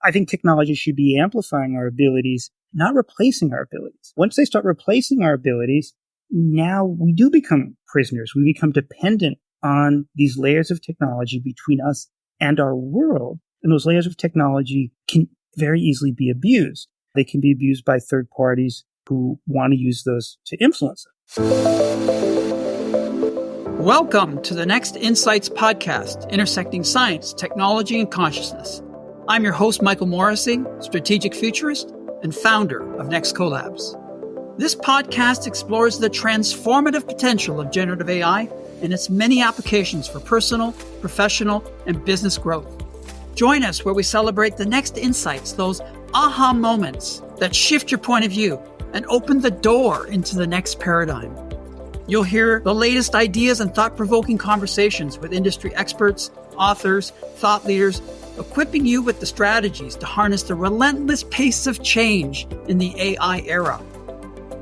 I think technology should be amplifying our abilities, not replacing our abilities. Once they start replacing our abilities, now we do become prisoners. We become dependent on these layers of technology between us and our world. And those layers of technology can very easily be abused. They can be abused by third parties who want to use those to influence us. Welcome to the Next Insights podcast, intersecting science, technology, and consciousness. I'm your host, Michael Morrissey, strategic futurist and founder of Next Collabs. This podcast explores the transformative potential of generative AI and its many applications for personal, professional, and business growth. Join us where we celebrate the next insights, those aha moments that shift your point of view and open the door into the next paradigm. You'll hear the latest ideas and thought-provoking conversations with industry experts, authors, thought leaders, equipping you with the strategies to harness the relentless pace of change in the AI era.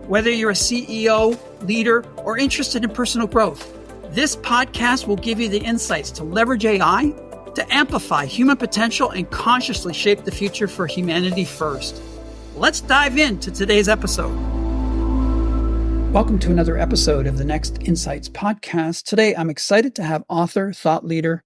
Whether you're a CEO, leader, or interested in personal growth, this podcast will give you the insights to leverage AI to amplify human potential and consciously shape the future for humanity first. Let's dive into today's episode. Welcome to another episode of the Next Insights podcast. Today, I'm excited to have author, thought leader,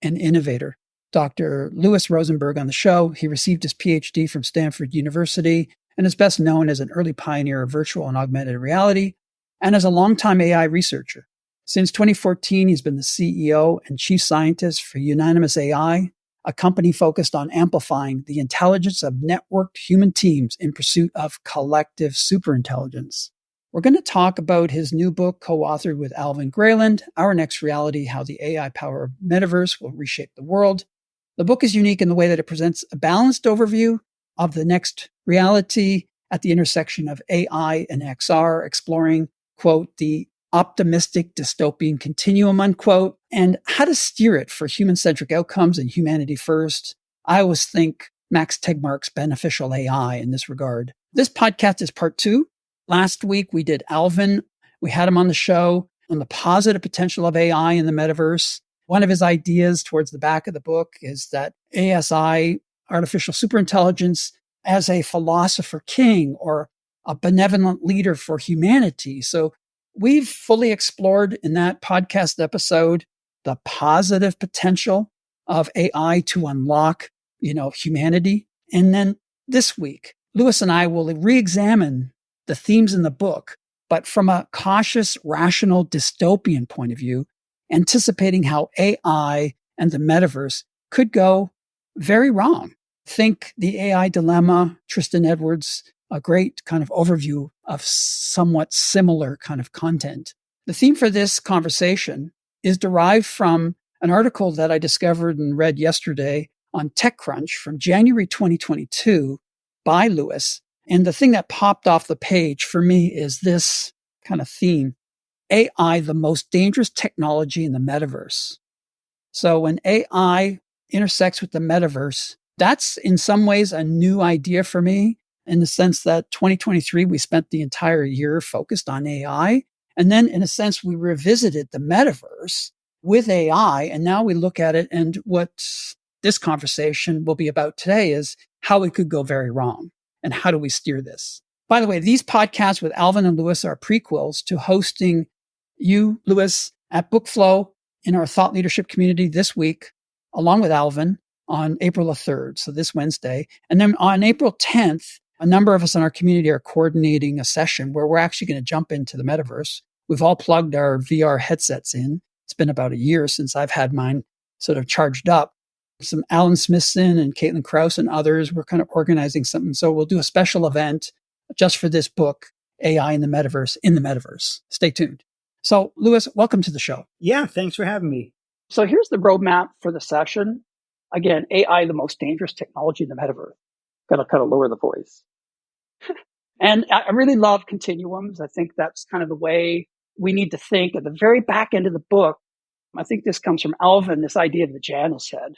and innovator, Dr. Louis Rosenberg on the show. He received his PhD from Stanford University and is best known as an early pioneer of virtual and augmented reality and as a longtime AI researcher. Since 2014, he's been the CEO and chief scientist for Unanimous AI, a company focused on amplifying the intelligence of networked human teams in pursuit of collective superintelligence. We're going to talk about his new book, co-authored with Alvin Grayland, Our Next Reality, How the AI-Powered Metaverse Will Reshape the World. The book is unique in the way that it presents a balanced overview of the next reality at the intersection of AI and XR, exploring, quote, the optimistic dystopian continuum, unquote, and how to steer it for human-centric outcomes and humanity first. I always think Max Tegmark's Beneficial AI in this regard. This podcast is part 2. Last week, we did Alvin. We had him on the show on the positive potential of AI in the metaverse. One of his ideas towards the back of the book is that ASI, artificial superintelligence, as a philosopher king or a benevolent leader for humanity. So we've fully explored in that podcast episode the positive potential of AI to unlock, humanity. And then this week, Louis and I will re-examine the themes in the book, but from a cautious, rational, dystopian point of view, anticipating how AI and the metaverse could go very wrong. Think The AI Dilemma, Tristan Edwards, a great kind of overview of somewhat similar kind of content. The theme for this conversation is derived from an article that I discovered and read yesterday on TechCrunch from January 2022 by Louis. And the thing that popped off the page for me is this kind of theme: AI, the most dangerous technology in the metaverse. So when AI intersects with the metaverse, that's in some ways a new idea for me, in the sense that 2023, we spent the entire year focused on AI. And then in a sense, we revisited the metaverse with AI. And now we look at it. And what this conversation will be about today is how it could go very wrong. And how do we steer this? By the way, these podcasts with Alvin and Louis are prequels to hosting you, Louis, at Bookflow in our thought leadership community this week, along with Alvin, on April the 3rd, so this Wednesday. And then on April 10th, a number of us in our community are coordinating a session where we're actually going to jump into the metaverse. We've all plugged our VR headsets in. It's been about a year since I've had mine sort of charged up. Some Alan Smithson and Caitlin Krause and others, we're kind of organizing something. So we'll do a special event just for this book, AI in the Metaverse. Stay tuned. So Louis, welcome to the show. Yeah, thanks for having me. So here's the roadmap for the session. Again, AI, the most dangerous technology in the metaverse. Got to kind of lower the voice. And I really love continuums. I think that's kind of the way we need to think. At the very back end of the book, I think this comes from Alvin, this idea of the Janus head,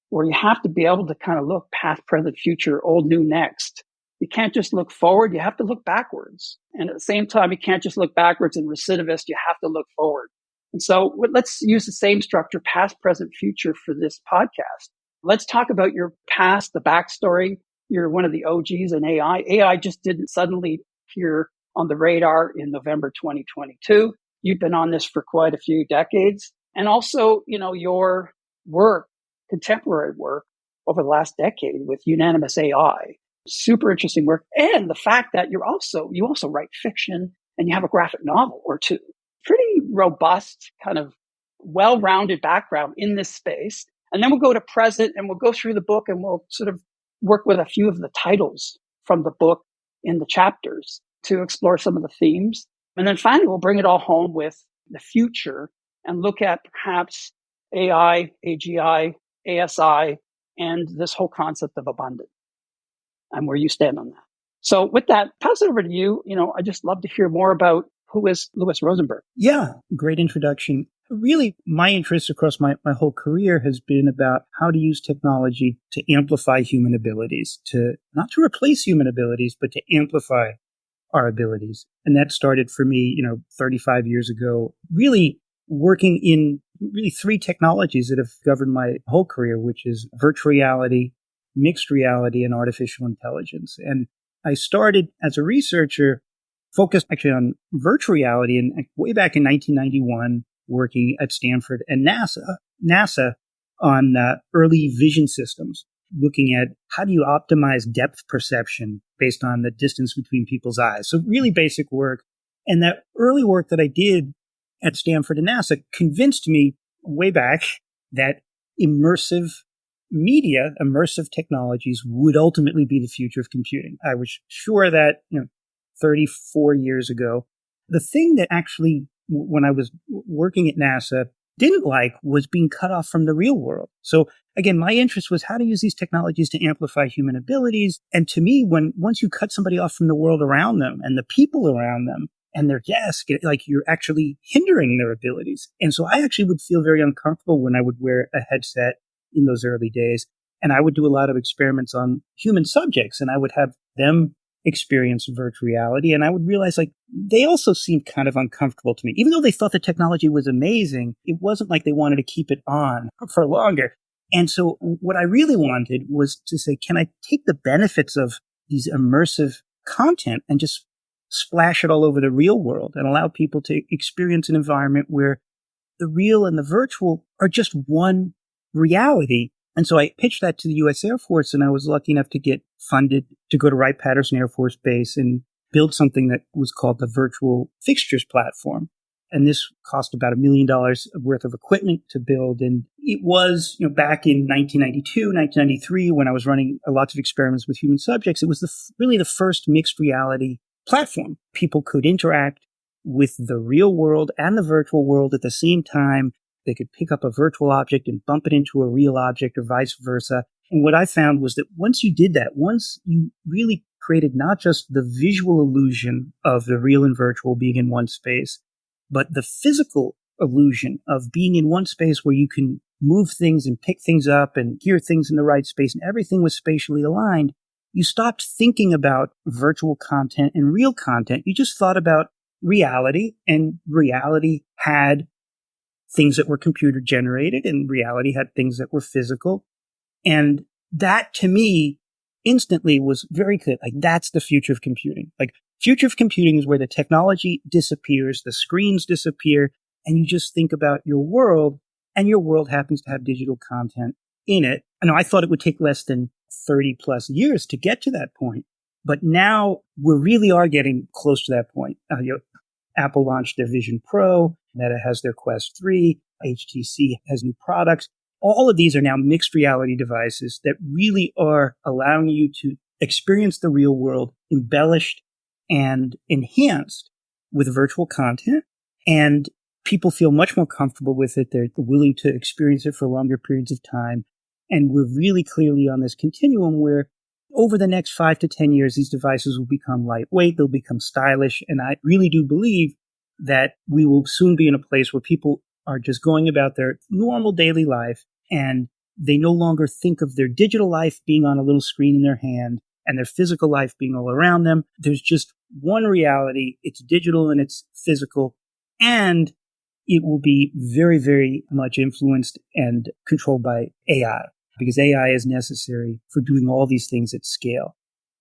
where you have to be able to kind of look past, present, future, old, new, next. You can't just look forward. You have to look backwards. And at the same time, you can't just look backwards and recidivist. You have to look forward. And so let's use the same structure, past, present, future, for this podcast. Let's talk about your past, the backstory. You're one of the OGs in AI. AI just didn't suddenly appear on the radar in November 2022. You've been on this for quite a few decades. And also, your work, contemporary work over the last decade with Unanimous AI, super interesting work. And the fact that you also write fiction and you have a graphic novel or two. Pretty robust, kind of well-rounded background in this space. And then we'll go to present and we'll go through the book and we'll sort of work with a few of the titles from the book in the chapters to explore some of the themes. And then finally, we'll bring it all home with the future and look at perhaps AI, AGI, ASI, and this whole concept of abundance and where you stand on that. So with that, pass it over to you. I just love to hear more about who is Louis Rosenberg. Yeah, great introduction. Really, my interest across my whole career has been about how to use technology to amplify human abilities, not to replace human abilities, but to amplify our abilities. And that started for me, 35 years ago, really working in really three technologies that have governed my whole career, which is virtual reality, mixed reality, and artificial intelligence. And I started as a researcher focused actually on virtual reality and way back in 1991, working at Stanford and NASA on early vision systems, looking at how do you optimize depth perception based on the distance between people's eyes. So really basic work. And that early work that I did at Stanford and NASA convinced me way back that immersive media, immersive technologies would ultimately be the future of computing. I was sure that, 34 years ago. The thing that actually, when I was working at NASA, didn't like was being cut off from the real world. So again, my interest was how to use these technologies to amplify human abilities. And to me, once you cut somebody off from the world around them and the people around them and their desk, like you're actually hindering their abilities. And so I actually would feel very uncomfortable when I would wear a headset in those early days. And I would do a lot of experiments on human subjects, and I would have them experience virtual reality. And I would realize they also seemed kind of uncomfortable to me. Even though they thought the technology was amazing, it wasn't like they wanted to keep it on for longer. And so what I really wanted was to say, can I take the benefits of these immersive content and just splash it all over the real world and allow people to experience an environment where the real and the virtual are just one reality. And so I pitched that to the U.S. Air Force, and I was lucky enough to get funded to go to Wright-Patterson Air Force Base and build something that was called the Virtual Fixtures Platform. And this cost about $1 million worth of equipment to build. And it was, back in 1992, 1993, when I was running lots of experiments with human subjects, it was really the first mixed reality platform. People could interact with the real world and the virtual world at the same time. They could pick up a virtual object and bump it into a real object or vice versa. And what I found was that once you did that, once you really created not just the visual illusion of the real and virtual being in one space, but the physical illusion of being in one space where you can move things and pick things up and hear things in the right space and everything was spatially aligned, you stopped thinking about virtual content and real content. You just thought about reality, and reality had things that were computer generated and reality had things that were physical. And that to me instantly was very clear. That's the future of computing. Future of computing is where the technology disappears, the screens disappear, and you just think about your world, and your world happens to have digital content in it. I thought it would take less than 30 plus years to get to that point, but now we really are getting close to that point. Apple launched their Vision Pro. Meta has their Quest 3. HTC has new products. All of these are now mixed reality devices that really are allowing you to experience the real world embellished and enhanced with virtual content. And people feel much more comfortable with it. They're willing to experience it for longer periods of time. And we're really clearly on this continuum where over the next 5 to 10 years, these devices will become lightweight, they'll become stylish. And I really do believe that we will soon be in a place where people are just going about their normal daily life and they no longer think of their digital life being on a little screen in their hand and their physical life being all around them. There's just one reality. It's digital and it's physical. And it will be very, very much influenced and controlled by AI. because AI is necessary for doing all these things at scale.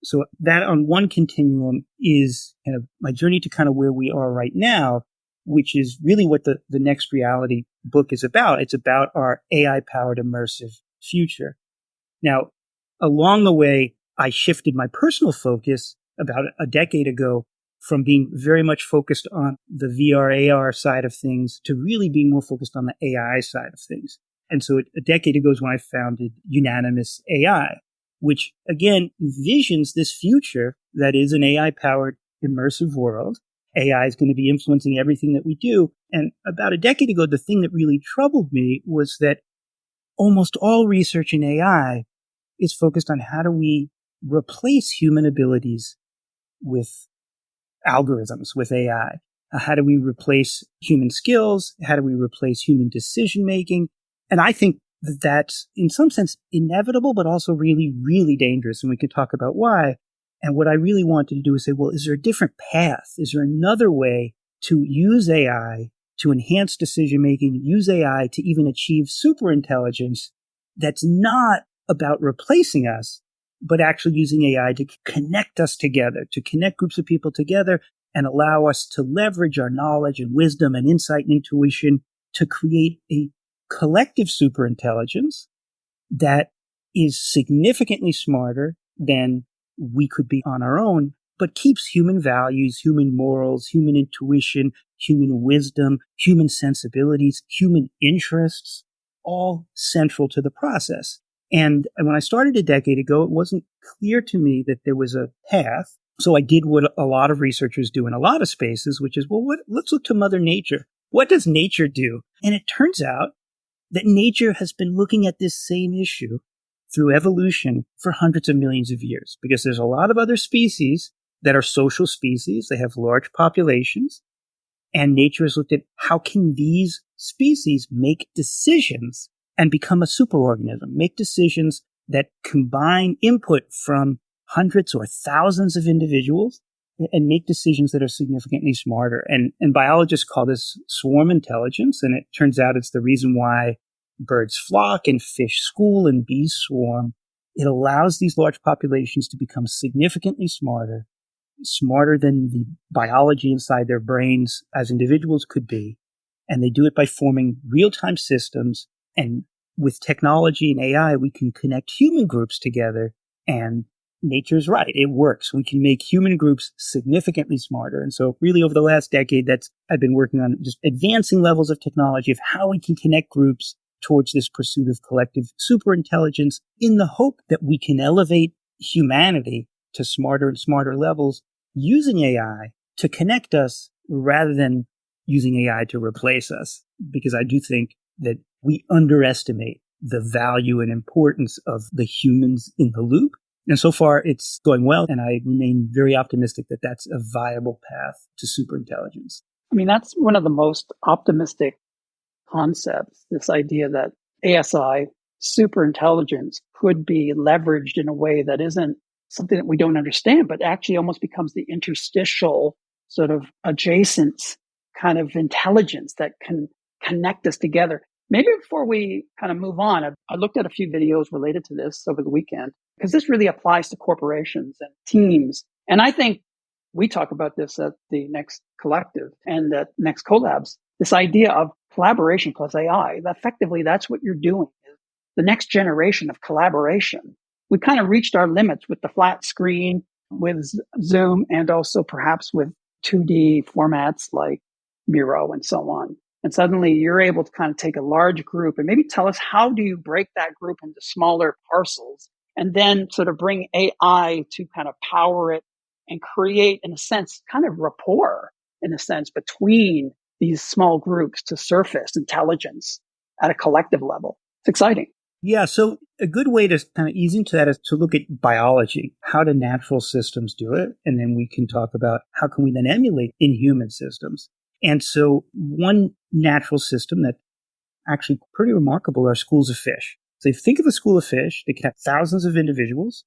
So that on one continuum is kind of my journey to kind of where we are right now, which is really what the Next Reality book is about. It's about our AI-powered immersive future. Now, along the way, I shifted my personal focus about a decade ago from being very much focused on the VR, AR side of things to really being more focused on the AI side of things. And so a decade ago is when I founded Unanimous AI, which again envisions this future that is an AI-powered immersive world. AI is going to be influencing everything that we do. And about a decade ago, the thing that really troubled me was that almost all research in AI is focused on how do we replace human abilities with algorithms, with AI. How do we replace human skills? How do we replace human decision making? And I think that that's in some sense inevitable, but also really, really dangerous. And we can talk about why. And what I really wanted to do is say, well, is there a different path? Is there another way to use AI to enhance decision making, use AI to even achieve superintelligence that's not about replacing us, but actually using AI to connect us together, to connect groups of people together and allow us to leverage our knowledge and wisdom and insight and intuition to create a collective superintelligence that is significantly smarter than we could be on our own, but keeps human values, human morals, human intuition, human wisdom, human sensibilities, human interests, all central to the process. And when I started a decade ago, it wasn't clear to me that there was a path. So I did what a lot of researchers do in a lot of spaces, which is, well, let's look to Mother Nature. What does nature do? And it turns out that nature has been looking at this same issue through evolution for hundreds of millions of years, because there's a lot of other species that are social species. They have large populations. And nature has looked at how can these species make decisions and become a superorganism, make decisions that combine input from hundreds or thousands of individuals and make decisions that are significantly smarter. And biologists call this swarm intelligence. And it turns out it's the reason why birds flock and fish school and bees swarm. It allows these large populations to become significantly smarter than the biology inside their brains as individuals could be. And they do it by forming real-time systems. And with technology and AI, we can connect human groups together. And nature's right. It works. We can make human groups significantly smarter. And so really over the last decade, I've been working on just advancing levels of technology of how we can connect groups towards this pursuit of collective superintelligence in the hope that we can elevate humanity to smarter and smarter levels using AI to connect us rather than using AI to replace us. Because I do think that we underestimate the value and importance of the humans in the loop. And so far, it's going well, and I remain very optimistic that that's a viable path to superintelligence. I mean, that's one of the most optimistic concepts, this idea that ASI, superintelligence, could be leveraged in a way that isn't something that we don't understand, but actually almost becomes the interstitial sort of adjacent kind of intelligence that can connect us together. Maybe before we kind of move on, I looked at a few videos related to this over the weekend, because this really applies to corporations and teams. And I think we talk about this at the Next Collective and at Next Collabs, this idea of collaboration plus AI. Effectively, that's what you're doing. The next generation of collaboration. We kind of reached our limits with the flat screen, with Zoom, and also perhaps with 2D formats like Miro and so on. And suddenly you're able to kind of take a large group and maybe tell us, how do you break that group into smaller parcels and then sort of bring AI to kind of power it and create, in a sense, kind of rapport, in a sense, between these small groups to surface intelligence at a collective level. It's exciting. Yeah, so a good way to kind of ease into that is to look at biology. How do natural systems do it? And then we can talk about how can we then emulate in human systems. And so one natural system that's actually pretty remarkable are schools of fish. So if you think of a school of fish, they can have thousands of individuals.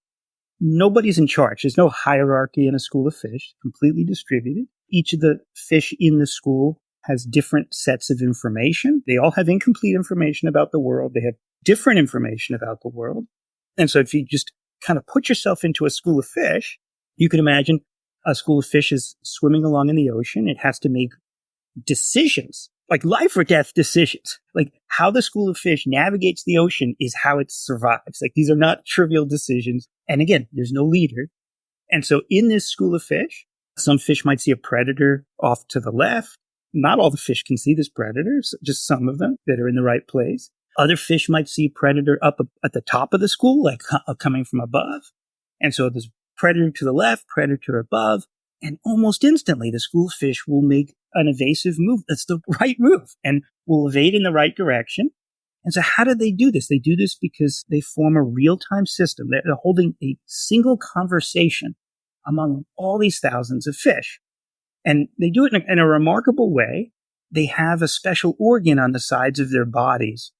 Nobody's in charge. There's no hierarchy in a school of fish, completely distributed. Each of the fish in the school has different sets of information. They all have incomplete information about the world. They have different information about the world. And so if you just kind of put yourself into a school of fish, you can imagine a school of fish is swimming along in the ocean. It has to make decisions, like life or death decisions. Like how the school of fish navigates the ocean is how it survives. Like these are not trivial decisions. And again, there's no leader. And so in this school of fish, some fish might see a predator off to the left. Not all the fish can see this predator, just some of them that are in the right place. Other fish might see a predator up at the top of the school, like coming from above. And so there's predator to the left, predator above. And almost instantly, the school of fish will make an evasive move. That's the right move and will evade in the right direction. And so how do they do this? They do this because they form a real-time system. They're holding a single conversation among all these thousands of fish. And they do it in a remarkable way. They have a special organ on the sides of their bodies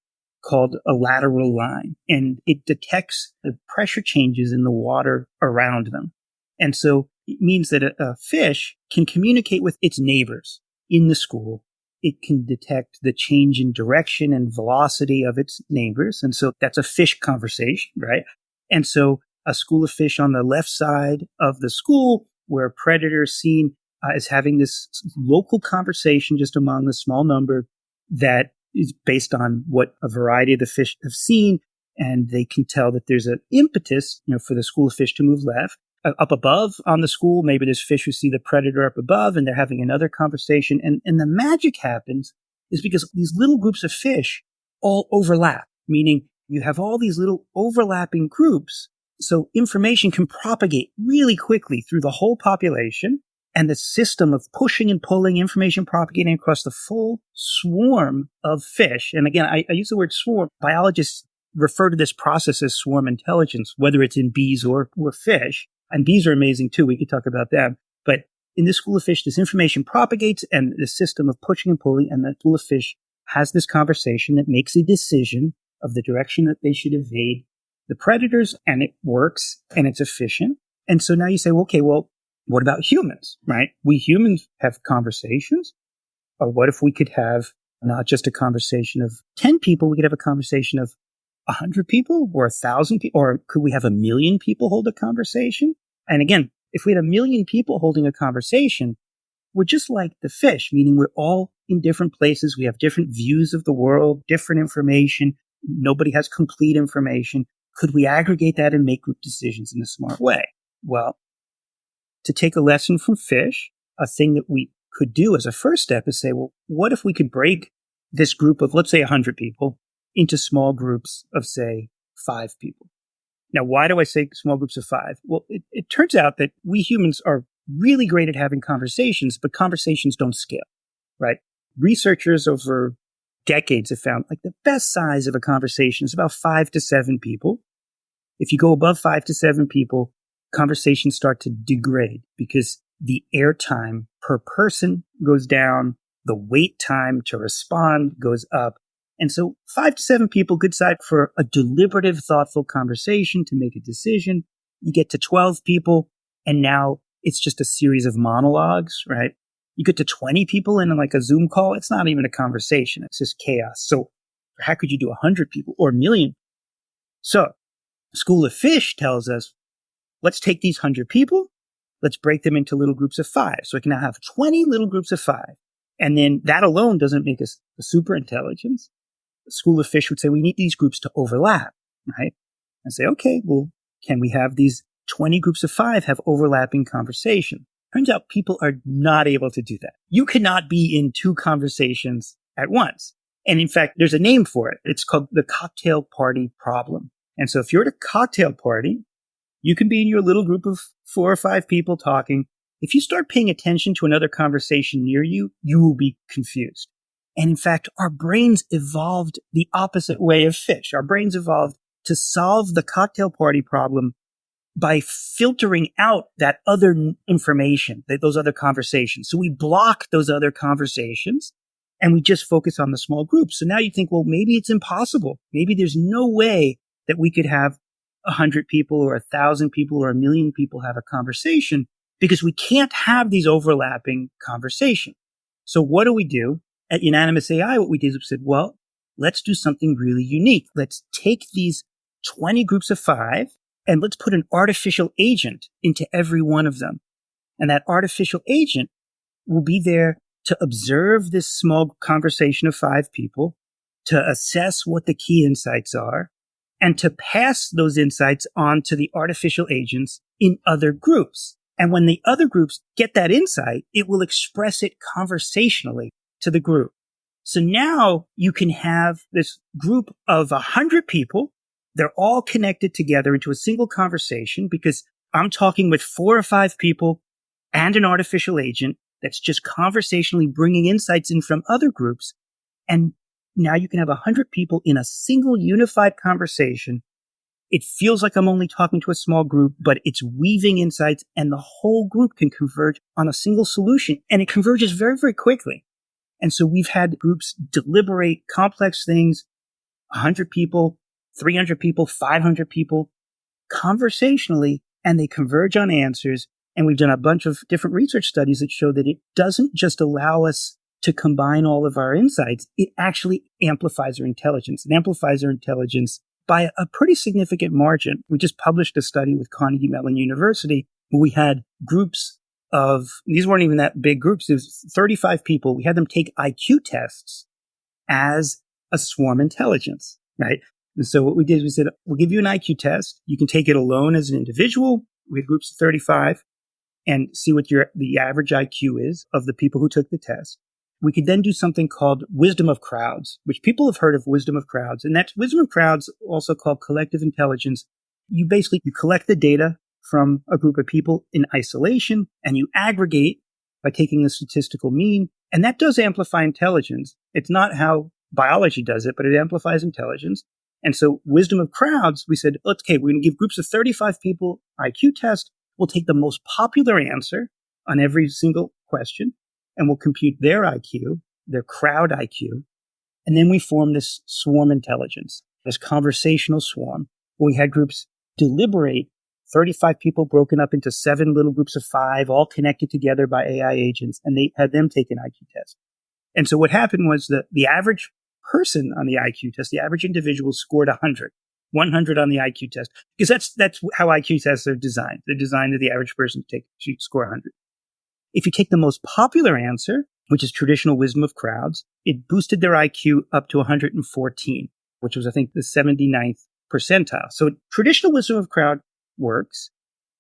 called a lateral line, and it detects the pressure changes in the water around them. And so it means that a fish can communicate with its neighbors in the school. It can detect the change in direction and velocity of its neighbors. And so that's a fish conversation, right? And so a school of fish on the left side of the school where a predator is seen is having this local conversation just among a small number that is based on what a variety of the fish have seen. And they can tell that there's an impetus, for the school of fish to move left. Up above on the school, maybe there's fish who see the predator up above and they're having another conversation. And the magic happens is because these little groups of fish all overlap, meaning you have all these little overlapping groups. So information can propagate really quickly through the whole population. And the system of pushing and pulling information propagating across the full swarm of fish. And again, I use the word swarm. Biologists refer to this process as swarm intelligence, whether it's in bees or fish. And bees are amazing too. We could talk about them. But in this school of fish, this information propagates and the system of pushing and pulling, and the school of fish has this conversation that makes a decision of the direction that they should evade the predators, and it works and it's efficient. And so now you say, okay, well, what about humans, right? We humans have conversations. Or what if we could have not just a conversation of 10 people, we could have a conversation of 100 people or 1,000 people, or could we have 1 million people hold a conversation? And again, if we had 1 million people holding a conversation, we're just like the fish, meaning we're all in different places. We have different views of the world, different information. Nobody has complete information. Could we aggregate that and make group decisions in a smart way? Well, to take a lesson from fish, a thing that we could do as a first step is say, well, what if we could break this group of, let's say, 100 people into small groups of, say, 5 people? Now, why do I say small groups of 5? Well, it turns out that we humans are really great at having conversations, but conversations don't scale, right? Researchers over decades have found like the best size of a conversation is about 5 to 7 people. If you go above 5 to 7 people, conversations start to degrade because the airtime per person goes down, the wait time to respond goes up. And so 5 to 7 people, good size for a deliberative, thoughtful conversation to make a decision. You get to 12 people, and now it's just a series of monologues, right? You get to 20 people in like a Zoom call. It's not even a conversation. It's just chaos. So how could you do 100 people or 1 million? So School of Fish tells us, let's take these 100 people. Let's break them into little groups of 5. So we can now have 20 little groups of 5. And then that alone doesn't make us a super intelligence. The School of Fish would say we need these groups to overlap, right? And say, okay, well, can we have these 20 groups of 5 have overlapping conversation? Turns out people are not able to do that. You cannot be in 2 conversations at once. And in fact, there's a name for it. It's called the cocktail party problem. And so if you're at a cocktail party, you can be in your little group of 4 or 5 people talking. If you start paying attention to another conversation near you, you will be confused. And in fact, our brains evolved the opposite way of fish. Our brains evolved to solve the cocktail party problem by filtering out that other information, those other conversations. So we block those other conversations and we just focus on the small groups. So now you think, well, maybe it's impossible. Maybe there's no way that we could have 100 people or 1,000 people or 1 million people have a conversation because we can't have these overlapping conversations. So what do? At Unanimous AI, what we did is we said, well, let's do something really unique. Let's take these 20 groups of 5 and let's put an artificial agent into every one of them. And that artificial agent will be there to observe this small conversation of 5 people, to assess what the key insights are, and to pass those insights on to the artificial agents in other groups. And when the other groups get that insight, it will express it conversationally to the group. So now you can have this group of 100 people. They're all connected together into a single conversation because I'm talking with 4 or 5 people and an artificial agent that's just conversationally bringing insights in from other groups. And now you can have 100 people in a single unified conversation. It feels like I'm only talking to a small group, but it's weaving insights and the whole group can converge on a single solution. And it converges very, very quickly. And so we've had groups deliberate complex things, 100 people, 300 people, 500 people, conversationally, and they converge on answers. And we've done a bunch of different research studies that show that it doesn't just allow us to combine all of our insights, it actually amplifies our intelligence. It amplifies our intelligence by a pretty significant margin. We just published a study with Carnegie Mellon University where we had groups of, these weren't even that big groups, it was 35 people. We had them take IQ tests as a swarm intelligence, right? And so what we did, we said, we'll give you an IQ test. You can take it alone as an individual. We had groups of 35 and see what the average IQ is of the people who took the test. We could then do something called wisdom of crowds, which people have heard of wisdom of crowds. And that's wisdom of crowds, also called collective intelligence. You collect the data from a group of people in isolation and you aggregate by taking the statistical mean. And that does amplify intelligence. It's not how biology does it, but it amplifies intelligence. And so wisdom of crowds, we said, okay, we're going to give groups of 35 people IQ test. We'll take the most popular answer on every single question and we'll compute their IQ, their crowd IQ. And then we form this swarm intelligence, this conversational swarm, where we had groups deliberate, 35 people broken up into 7 little groups of 5, all connected together by AI agents, and they had them take an IQ test. And so what happened was that the average person on the IQ test, the average individual scored 100 on the IQ test, because that's how IQ tests are designed. They're designed that the average person should score 100. If you take the most popular answer, which is traditional wisdom of crowds, it boosted their IQ up to 114, which was, I think, the 79th percentile. So traditional wisdom of crowd works.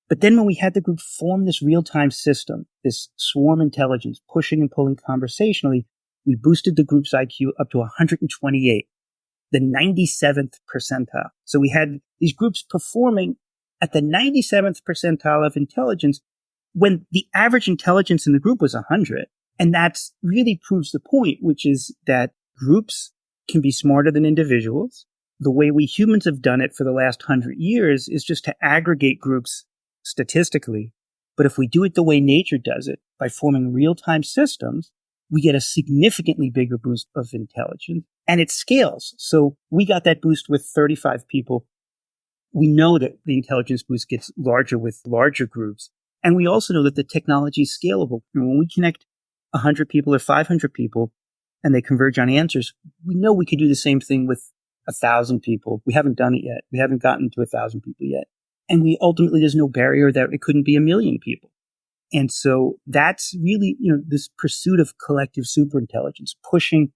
But then when we had the group form this real-time system, this swarm intelligence, pushing and pulling conversationally, we boosted the group's IQ up to 128, the 97th percentile. So we had these groups performing at the 97th percentile of intelligence when the average intelligence in the group was 100. And that really proves the point, which is that groups can be smarter than individuals. The way we humans have done it for the last 100 years is just to aggregate groups statistically. But if we do it the way nature does it, by forming real-time systems, we get a significantly bigger boost of intelligence. And it scales. So we got that boost with 35 people. We know that the intelligence boost gets larger with larger groups. And we also know that the technology is scalable. And when we connect 100 people or 500 people and they converge on answers, we know we could do the same thing with 1,000 people. We haven't done it yet. We haven't gotten to 1,000 people yet. And there's no barrier that it couldn't be 1 million people. And so that's really, this pursuit of collective superintelligence, pushing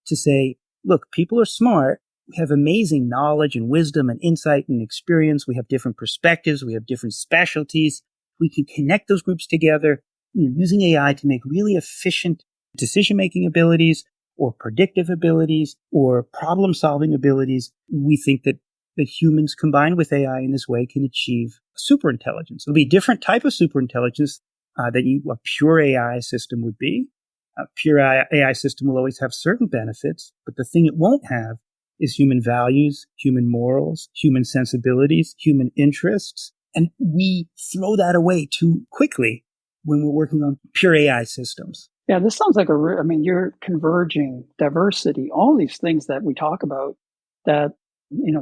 to say, look, people are smart. We have amazing knowledge and wisdom and insight and experience. We have different perspectives. We have different specialties. We can connect those groups together using AI to make really efficient decision-making abilities or predictive abilities or problem-solving abilities. We think that humans combined with AI in this way can achieve superintelligence. It'll be a different type of superintelligence than a pure AI system would be. A pure AI system will always have certain benefits, but the thing it won't have is human values, human morals, human sensibilities, human interests. And we throw that away too quickly when we're working on pure AI systems. Yeah, this sounds like you're converging diversity, all these things that we talk about that,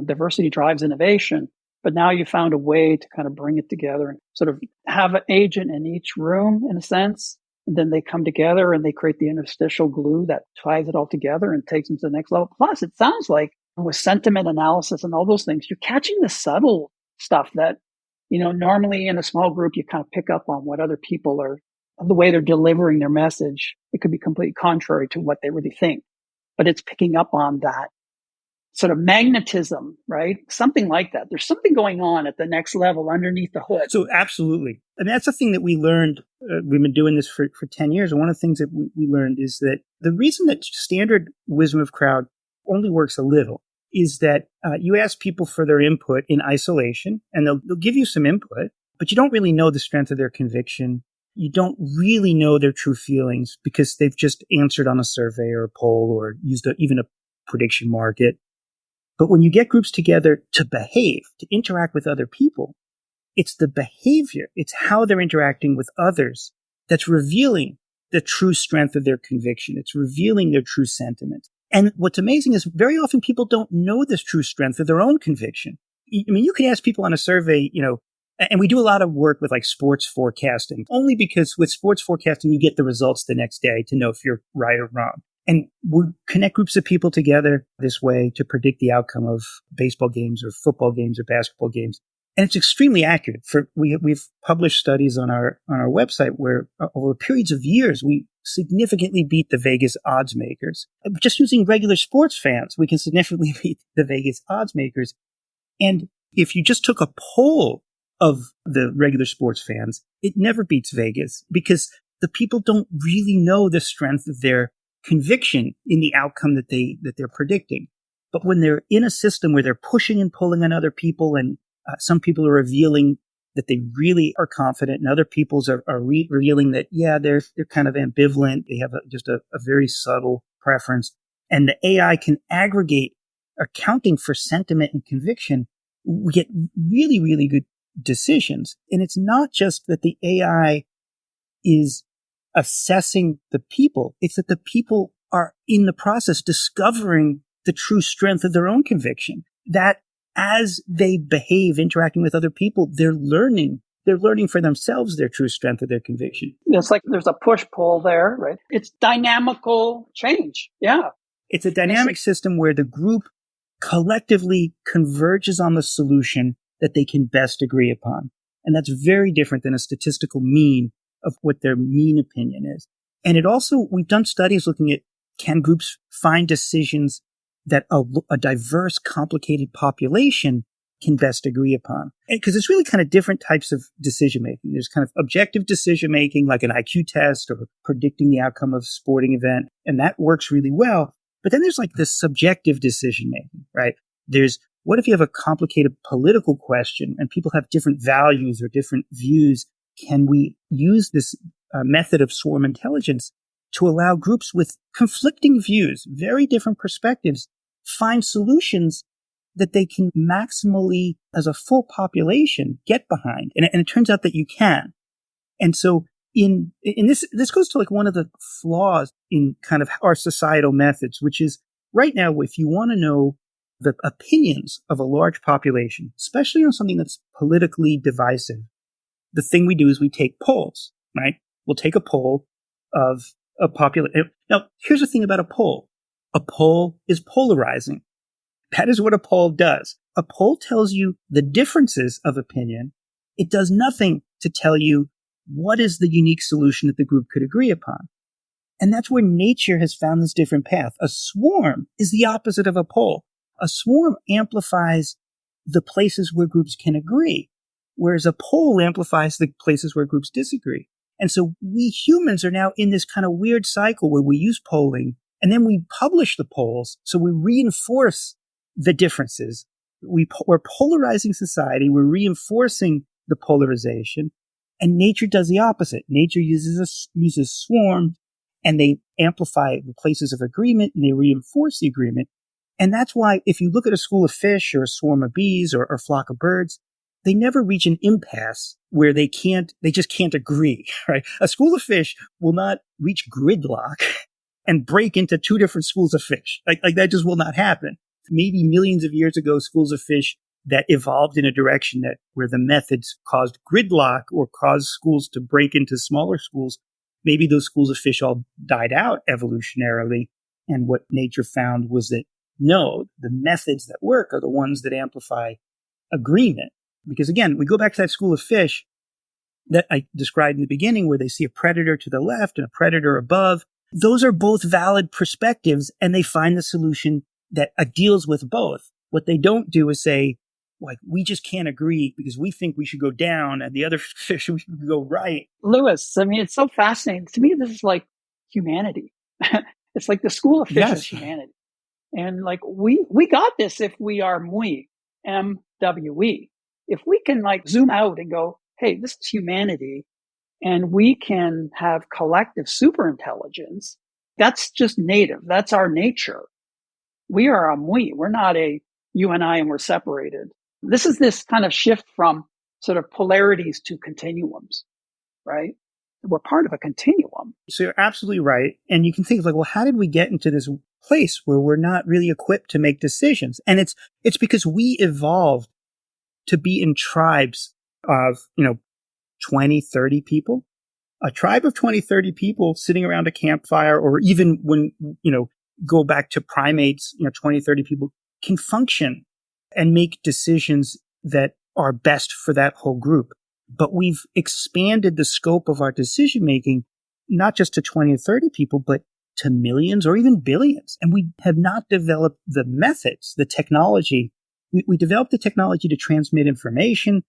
diversity drives innovation. But now you found a way to kind of bring it together and sort of have an agent in each room, in a sense, And then they come together and they create the interstitial glue that ties it all together and takes them to the next level. Plus, it sounds like with sentiment analysis and all those things, you're catching the subtle stuff that, normally in a small group, you kind of pick up on what other people are, the way they're delivering their message. It could be completely contrary to what they really think, but it's picking up on that sort of magnetism, right? Something like that. There's something going on at the next level underneath the hood. So absolutely. I mean, that's the thing that we learned. We've been doing this for 10 years. And one of the things that we learned is that the reason that standard wisdom of crowd only works a little is that you ask people for their input in isolation, and they'll give you some input, but you don't really know the strength of their conviction. You don't really know their true feelings because they've just answered on a survey or a poll or used even a prediction market. But when you get groups together to behave, to interact with other people, it's the behavior, it's how they're interacting with others that's revealing the true strength of their conviction. It's revealing their true sentiment. And what's amazing is very often people don't know this true strength of their own conviction. I mean, you can ask people on a survey, and we do a lot of work with like sports forecasting, only because with sports forecasting, you get the results the next day to know if you're right or wrong. And we connect groups of people together this way to predict the outcome of baseball games or football games or basketball games. And it's extremely accurate. We've published studies on our website where over periods of years, we significantly beat the Vegas odds makers. Just using regular sports fans, we can significantly beat the Vegas odds makers. And if you just took a poll of the regular sports fans, it never beats Vegas because the people don't really know the strength of their conviction in the outcome that they're predicting. But when they're in a system where they're pushing and pulling on other people, and some people are revealing that they really are confident, and other people's are revealing that, they're kind of ambivalent. They have just a very subtle preference. And the AI can aggregate accounting for sentiment and conviction. We get really, really good decisions. And it's not just that the AI is assessing the people. It's that the people are in the process discovering the true strength of their own conviction. That as they behave interacting with other people, they're learning for themselves their true strength of their conviction. It's like there's a push-pull there, right? It's dynamical change. Yeah. It's a dynamic system where the group collectively converges on the solution that they can best agree upon. And that's very different than a statistical mean of what their mean opinion is. And it also, we've done studies looking at, can groups find decisions that a diverse, complicated population can best agree upon? Because it's really kind of different types of decision making. There's kind of objective decision making, like an IQ test or predicting the outcome of a sporting event. And that works really well. But then there's like this subjective decision making, right? There's, what if you have a complicated political question and people have different values or different views? Can we use this method of swarm intelligence to allow groups with conflicting views, very different perspectives, find solutions that they can maximally, as a full population, get behind? And it turns out that you can. And so in this goes to like one of the flaws in kind of our societal methods, which is right now, if you want to know the opinions of a large population, especially on something that's politically divisive, the thing we do is we take polls, right? We'll take a poll of a population. Now, here's the thing about a poll. A poll is polarizing. That is what a poll does. A poll tells you the differences of opinion. It does nothing to tell you what is the unique solution that the group could agree upon. And that's where nature has found this different path. A swarm is the opposite of a poll. A swarm amplifies the places where groups can agree, whereas a poll amplifies the places where groups disagree. And so we humans are now in this kind of weird cycle where we use polling and then we publish the polls. So we reinforce the differences. We're polarizing society. We're reinforcing the polarization. And nature does the opposite. Nature uses swarms, and they amplify the places of agreement, and they reinforce the agreement. And that's why if you look at a school of fish or a swarm of bees or a flock of birds, they never reach an impasse where they just can't agree, right? A school of fish will not reach gridlock and break into two different schools of fish. Like that just will not happen. Maybe millions of years ago, schools of fish that evolved in a direction where the methods caused gridlock or caused schools to break into smaller schools maybe those schools of fish all died out evolutionarily. And what nature found was that no, the methods that work are the ones that amplify agreement. Because again, we go back to that school of fish that I described in the beginning where they see a predator to the left and a predator above. Those are both valid perspectives, and they find the solution that deals with both. What they don't do is say, like, we just can't agree because we think we should go down and the other fish should go right. Louis, I mean, it's so fascinating. To me, this is like humanity. It's like the school of fish is humanity. And like, we got this if we are MWE, MWE. If we can like zoom out and go, hey, this is humanity, and we can have collective superintelligence, that's just native. That's our nature. We are a MWE. We're not a you and I and we're separated. This is this kind of shift from sort of polarities to continuums, right? We're part of a continuum. So you're absolutely right. And you can think of like, well, how did we get into this place where we're not really equipped to make decisions? And it's because we evolved to be in tribes of, 20, 30 people. A tribe of 20, 30 people sitting around a campfire, or even when, go back to primates, 20, 30 people can function and make decisions that are best for that whole group. But we've expanded the scope of our decision making, not just to 20 or 30 people, but to millions or even billions. And we have not developed the methods, the technology. We developed the technology to transmit information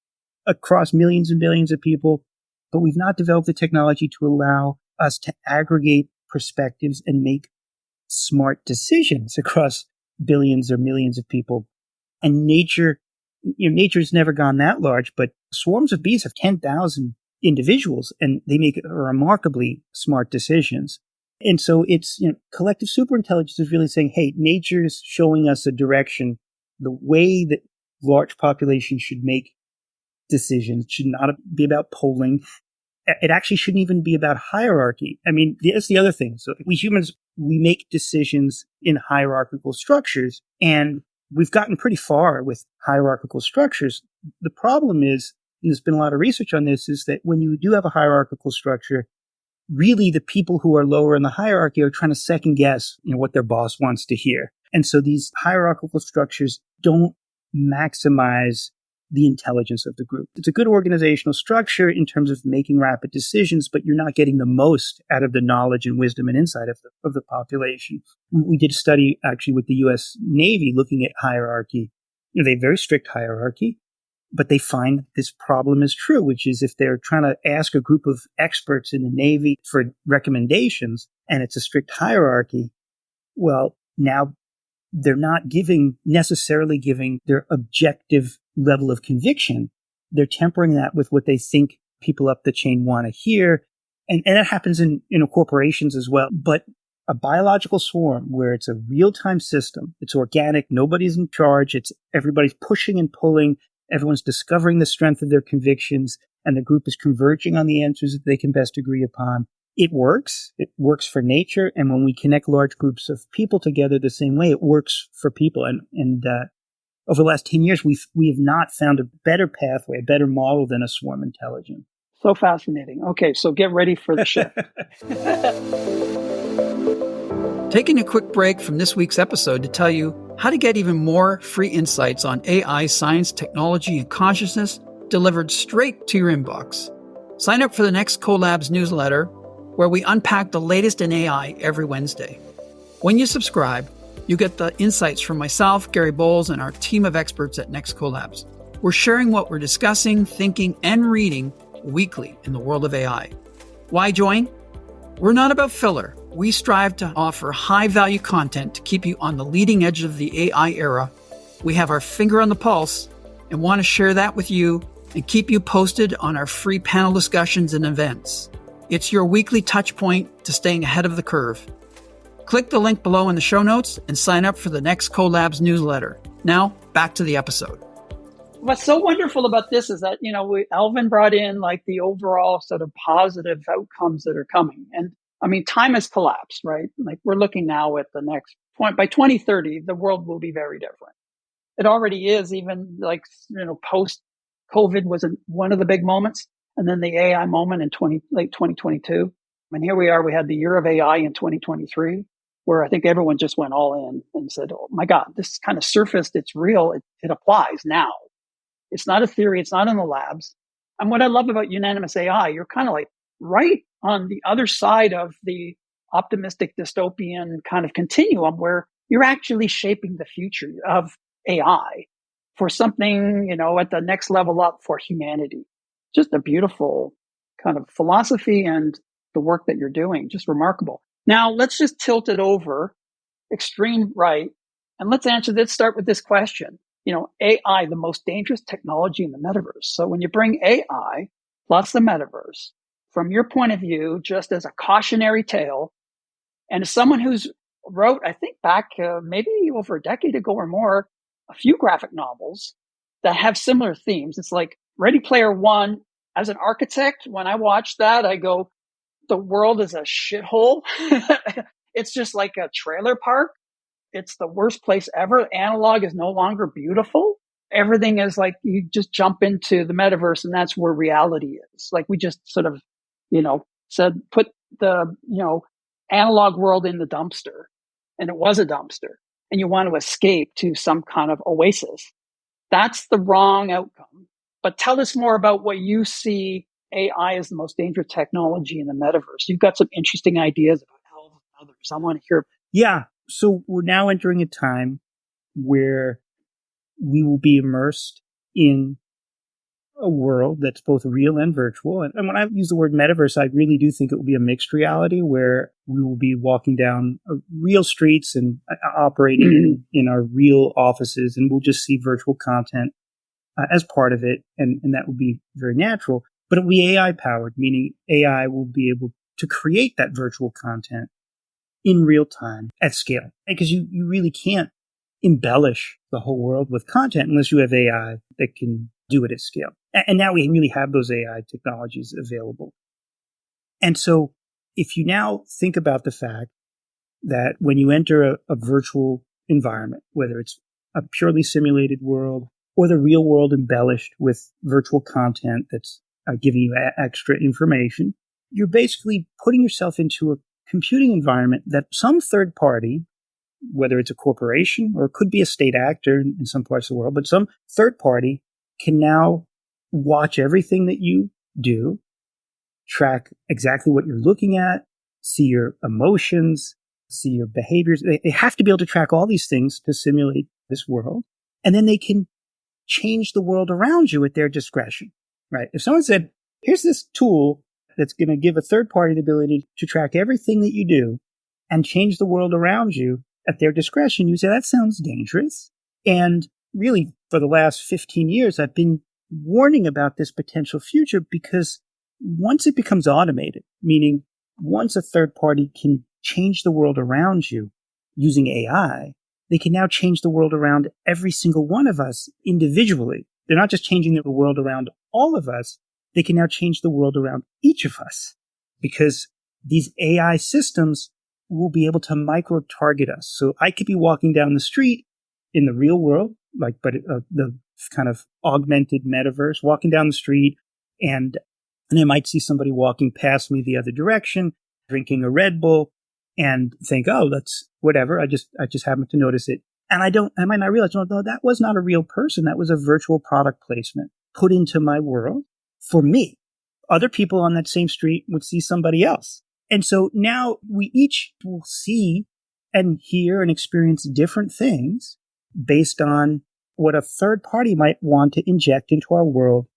across millions and billions of people, but we've not developed the technology to allow us to aggregate perspectives and make smart decisions across billions or millions of people. And nature's never gone that large, but swarms of bees have 10,000 individuals and they make remarkably smart decisions. And so it's, collective superintelligence is really saying, hey, nature's showing us a direction. The way that large populations should make decisions should not be about polling. It actually shouldn't even be about hierarchy. I mean, that's the other thing. So we humans, we make decisions in hierarchical structures, and we've gotten pretty far with hierarchical structures. The problem is, and there's been a lot of research on this, is that when you do have a hierarchical structure, really the people who are lower in the hierarchy are trying to second guess, what their boss wants to hear. And so these hierarchical structures don't maximize the intelligence of the group. It's a good organizational structure in terms of making rapid decisions, but you're not getting the most out of the knowledge and wisdom and insight of the population. We did a study actually with the U.S. Navy looking at hierarchy. They have very strict hierarchy, but they find this problem is true, which is if they're trying to ask a group of experts in the Navy for recommendations and it's a strict hierarchy, well, now they're not necessarily giving their objective level of conviction. They're tempering that with what they think people up the chain want to hear. And that happens in corporations as well. But a biological swarm where it's a real-time system, it's organic, nobody's in charge, everybody's pushing and pulling, everyone's discovering the strength of their convictions, and the group is converging on the answers that they can best agree upon. It works. It works for nature. And when we connect large groups of people together the same way, it works for people. And over the last 10 years, we have not found a better pathway, a better model than a swarm intelligence. So fascinating. Okay, so get ready for the shift. Taking a quick break from this week's episode to tell you how to get even more free insights on AI, science, technology, and consciousness delivered straight to your inbox. Sign up for the Next Collabs newsletter, where we unpack the latest in AI every Wednesday. When you subscribe, you get the insights from myself, Gary Bowles, and our team of experts at Next Collabs. We're sharing what we're discussing, thinking, and reading weekly in the world of AI. Why join? We're not about filler. We strive to offer high-value content to keep you on the leading edge of the AI era. We have our finger on the pulse and want to share that with you and keep you posted on our free panel discussions and events. It's your weekly touch point to staying ahead of the curve. Click the link below in the show notes and sign up for the Next Collabs newsletter. Now, back to the episode. What's so wonderful about this is that, Alvin brought in like the overall sort of positive outcomes that are coming. And I mean, time has collapsed, right? Like we're looking now at the next point. By 2030, the world will be very different. It already is, even like, post-COVID was one of the big moments. And then the AI moment in late 2022. And here we are, we had the year of AI in 2023, where I think everyone just went all in and said, oh my God, this kind of surfaced, it's real, it applies now. It's not a theory, it's not in the labs. And what I love about Unanimous AI, you're kind of like right on the other side of the optimistic dystopian kind of continuum where you're actually shaping the future of AI for something, at the next level up for humanity. Just a beautiful kind of philosophy, and the work that you're doing, just remarkable. Now let's just tilt it over extreme right. And let's start with this question. AI, the most dangerous technology in the metaverse. So when you bring AI plus the metaverse, from your point of view, just as a cautionary tale, and as someone who's wrote, I think back maybe over a decade ago or more, a few graphic novels that have similar themes. It's like Ready Player One. As an architect, when I watch that, I go, the world is a shithole. It's just like a trailer park. It's the worst place ever. Analog is no longer beautiful. Everything is like you just jump into the metaverse and that's where reality is. Like we just sort of, said, put the, analog world in the dumpster, and it was a dumpster, and you want to escape to some kind of oasis. That's the wrong outcome. But tell us more about what you see AI as the most dangerous technology in the metaverse. You've got some interesting ideas about how others. I want to hear. Yeah. So we're now entering a time where we will be immersed in a world that's both real and virtual. And when I use the word metaverse, I really do think it will be a mixed reality where we will be walking down real streets and operating in our real offices, and we'll just see virtual content as part of it. And that will be very natural, but it will be AI powered, meaning AI will be able to create that virtual content in real time at scale. Because you really can't embellish the whole world with content unless you have AI that can do it at scale. And now we really have those AI technologies available. And so if you now think about the fact that when you enter a virtual environment, whether it's a purely simulated world or the real world embellished with virtual content that's giving you extra information, you're basically putting yourself into a computing environment that some third party, whether it's a corporation or it could be a state actor in some parts of the world, but some third party can now watch everything that you do, track exactly what you're looking at, see your emotions, see your behaviors. They have to be able to track all these things to simulate this world. And then they can change the world around you at their discretion, right? If someone said, here's this tool that's going to give a third party the ability to track everything that you do and change the world around you at their discretion, you say, that sounds dangerous. And really, for the last 15 years, I've been warning about this potential future because once it becomes automated, meaning once a third party can change the world around you using AI, they can now change the world around every single one of us individually. They're not just changing the world around all of us. They can now change the world around each of us because these AI systems will be able to micro-target us. So I could be walking down the street in the real world, the kind of augmented metaverse, walking down the street, and I might see somebody walking past me the other direction, drinking a Red Bull, and think, oh, that's whatever. I just happened to notice it. And I might not realize, no, that was not a real person. That was a virtual product placement put into my world for me. Other people on that same street would see somebody else. And so now we each will see and hear and experience different things based on what a third party might want to inject into our world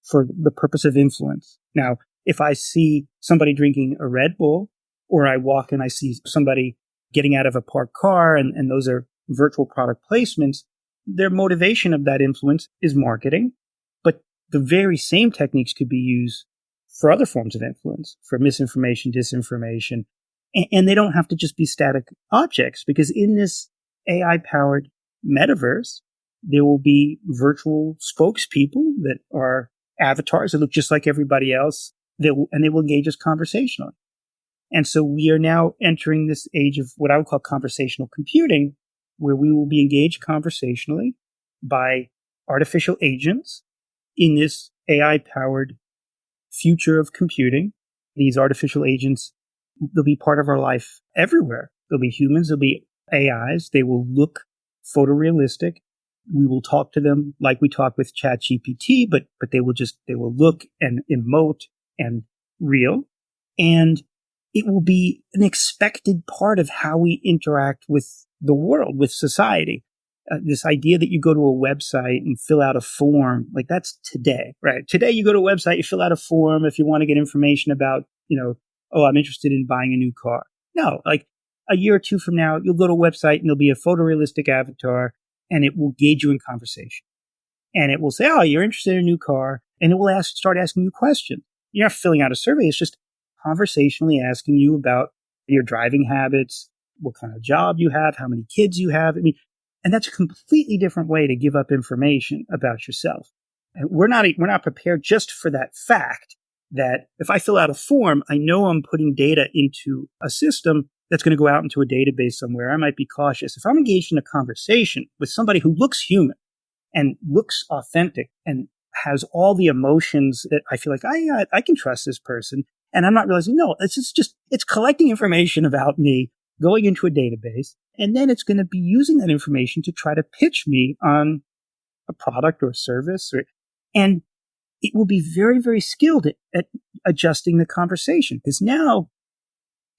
for the purpose of influence. Now, if I see somebody drinking a Red Bull, or I walk and I see somebody getting out of a parked car, and those are virtual product placements, their motivation of that influence is marketing. But the very same techniques could be used for other forms of influence, for misinformation, disinformation. And they don't have to just be static objects, because in this AI-powered metaverse, there will be virtual spokespeople that are avatars that look just like everybody else, and they will engage us conversationally. And so we are now entering this age of what I would call conversational computing, where we will be engaged conversationally by artificial agents in this AI-powered future of computing. these artificial agents, they'll be part of our life everywhere. There'll be humans, there'll be AIs. They will look photorealistic. We will talk to them like we talk with ChatGPT, but they will look and emote and real. And it will be an expected part of how we interact with the world, with society. This idea that you go to a website and fill out a form, like that's today, right? Today you go to a website, you fill out a form if you want to get information about, oh, I'm interested in buying a new car. No, like a year or two from now, you'll go to a website and there'll be a photorealistic avatar and it will gauge you in conversation. And it will say, oh, you're interested in a new car. And it will start asking you questions. You're not filling out a survey. It's just conversationally asking you about your driving habits, what kind of job you have, how many kids you have. And that's a completely different way to give up information about yourself. And we're not prepared just for that fact that if I fill out a form, I know I'm putting data into a system that's going to go out into a database somewhere. I might be cautious. If I'm engaged in a conversation with somebody who looks human and looks authentic and has all the emotions that I feel like I can trust this person, and I'm not realizing, no, it's collecting information about me, going into a database, and then it's going to be using that information to try to pitch me on a product or a service. And it will be very, very skilled at adjusting the conversation, because now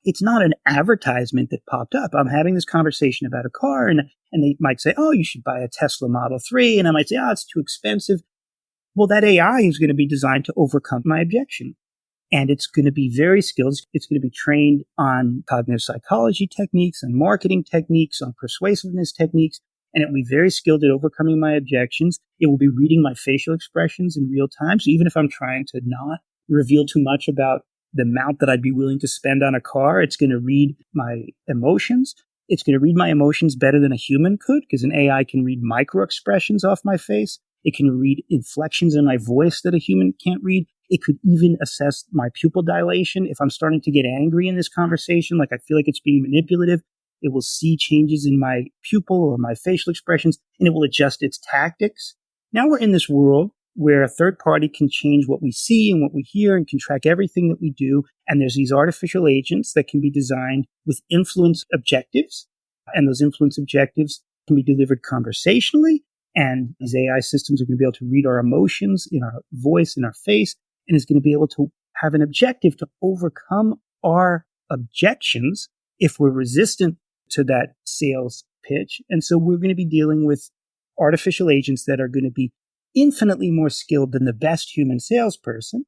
it's not an advertisement that popped up. I'm having this conversation about a car, and they might say, oh, you should buy a Tesla Model 3. And I might say, oh, it's too expensive. Well, that AI is going to be designed to overcome my objection. And it's going to be very skilled. It's going to be trained on cognitive psychology techniques, on marketing techniques, on persuasiveness techniques. And it will be very skilled at overcoming my objections. It will be reading my facial expressions in real time. So even if I'm trying to not reveal too much about the amount that I'd be willing to spend on a car, it's going to read my emotions. It's going to read my emotions better than a human could, because an AI can read micro expressions off my face. It can read inflections in my voice that a human can't read. It could even assess my pupil dilation. If I'm starting to get angry in this conversation, like I feel like it's being manipulative, it will see changes in my pupil or my facial expressions, and it will adjust its tactics. Now we're in this world where a third party can change what we see and what we hear and can track everything that we do. And there's these artificial agents that can be designed with influence objectives. And those influence objectives can be delivered conversationally. And these AI systems are going to be able to read our emotions in our voice, in our face, and is going to be able to have an objective to overcome our objections if we're resistant to that sales pitch. And so we're going to be dealing with artificial agents that are going to be infinitely more skilled than the best human salesperson.